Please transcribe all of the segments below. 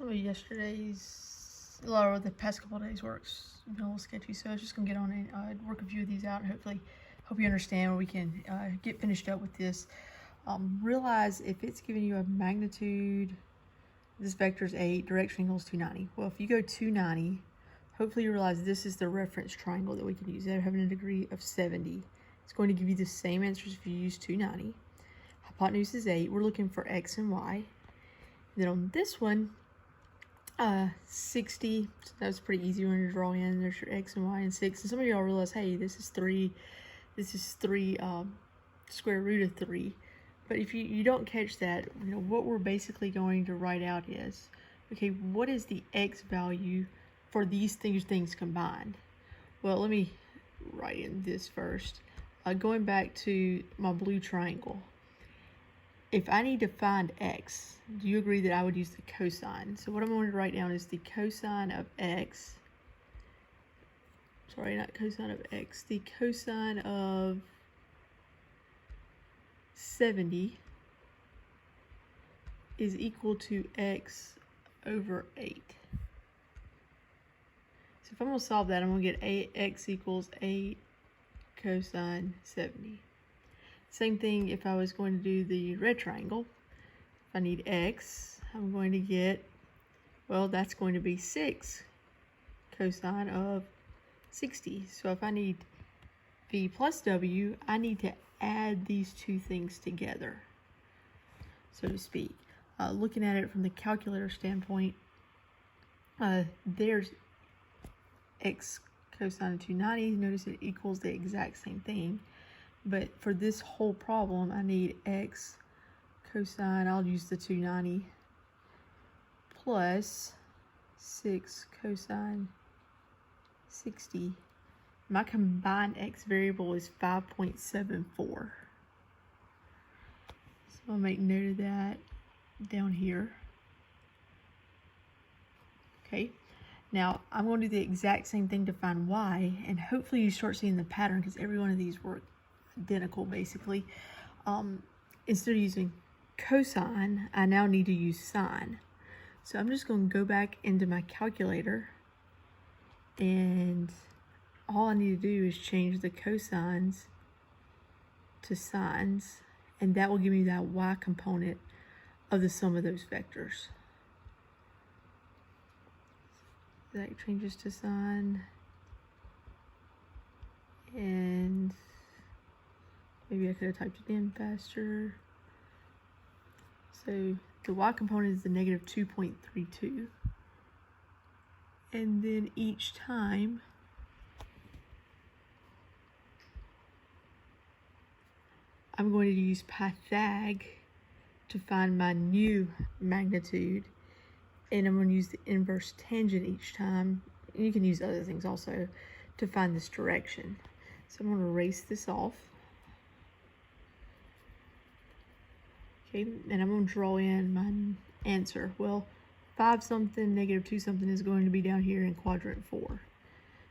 some of yesterday's, a lot of the past couple of days work's been a little sketchy, so I was just gonna get on and work a few of these out and hopefully hope you understand where we can get finished up with this. Realize if it's giving you a magnitude, this vector is 8, direction angle is 290. Well, if you go 290, hopefully you realize this is the reference triangle that we can use. They're having a degree of 70. It's going to give you the same answers if you use 290. Hypotenuse is 8. We're looking for x and y. Then on this one, 60, so that was pretty easy when you draw in. There's your x and y and 6. And some of y'all realize, hey, this is 3 square root of 3. But if you don't catch that, what we're basically going to write out is, okay, what is the x value for these things combined? Well, let me write in this first. Going back to my blue triangle, if I need to find x, do you agree that I would use the cosine? So what I'm going to write down is the cosine of x. Sorry, not cosine of x. The cosine of 70 is equal to x over 8. So if I'm going to solve that, I'm going to get x equals 8 cosine 70. Same thing if I was going to do the red triangle. If I need x, I'm going to get, well, that's going to be 6 cosine of 60. So if I need v plus w, I need to add these two things together, so to speak. Looking at it from the calculator standpoint, there's x cosine of 290. Notice it equals the exact same thing. But for this whole problem, I need x cosine, I'll use the 290, plus 6 cosine 60. My combined x variable is 5.74. So I'll make note of that down here. Okay, now I'm going to do the exact same thing to find y, and hopefully you start seeing the pattern because every one of these work identical basically. Instead of using cosine, I now need to use sine. So I'm just going to go back into my calculator, and all I need to do is change the cosines to sines, and that will give me that y component of the sum of those vectors. That changes to sine, and maybe I could have typed it in faster. So the y component is the negative 2.32. And then each time I'm going to use Pythag to find my new magnitude. And I'm going to use the inverse tangent each time. And you can use other things also to find this direction. So I'm going to erase this off. Okay, and I'm going to draw in my answer. Well, 5 something, negative 2 something is going to be down here in quadrant 4.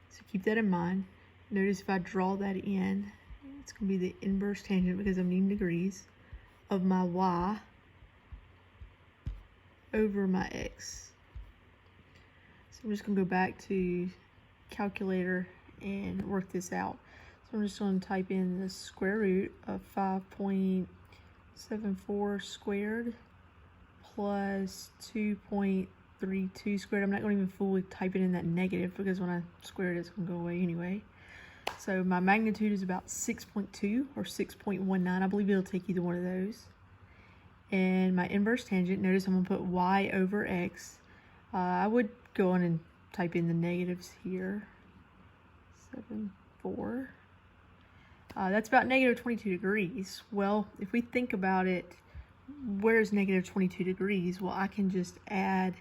So keep that in mind. Notice if I draw that in, it's going to be the inverse tangent because I'm needing degrees of my y over my x. So I'm just going to go back to calculator and work this out. So I'm just going to type in the square root of 5.74 squared plus 2.32 squared. I'm not going to even fully type it in that negative because when I square it, it's going to go away anyway. So my magnitude is about 6.2 or 6.19. I believe it'll take either one of those. And my inverse tangent, notice I'm going to put y over x. I would go on and type in the negatives here. 7.4. That's about negative 22 degrees. Well, if we think about it, where's negative 22 degrees? Well, I can just add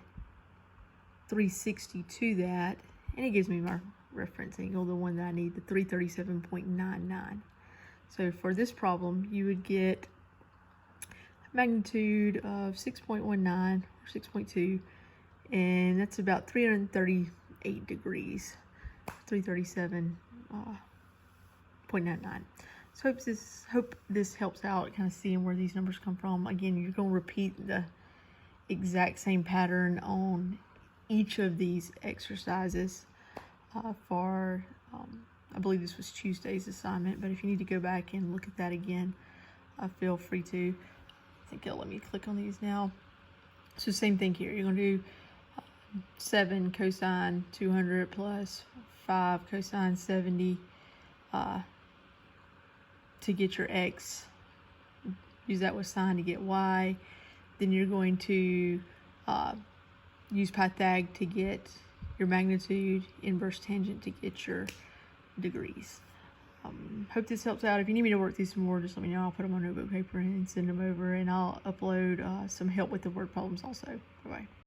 360 to that, and it gives me my reference angle, the one that I need, the 337.99. So for this problem, you would get magnitude of 6.19 or 6.2, and that's about 338 degrees, 337.99. So hope this helps out, kind of seeing where these numbers come from. Again, you're going to repeat the exact same pattern on each of these exercises for, I believe this was Tuesday's assignment, but if you need to go back and look at that again, feel free to. I think it'll let me click on these now. So same thing here. You're going to do 7 cosine 200 plus 5 cosine 70 to get your x. Use that with sine to get y. Then you're going to use Pythag to get your magnitude, inverse tangent to get your degrees. Hope this helps out. If you need me to work these some more, just let me know. I'll put them on notebook paper and send them over, and I'll upload some help with the word problems also. Bye-bye.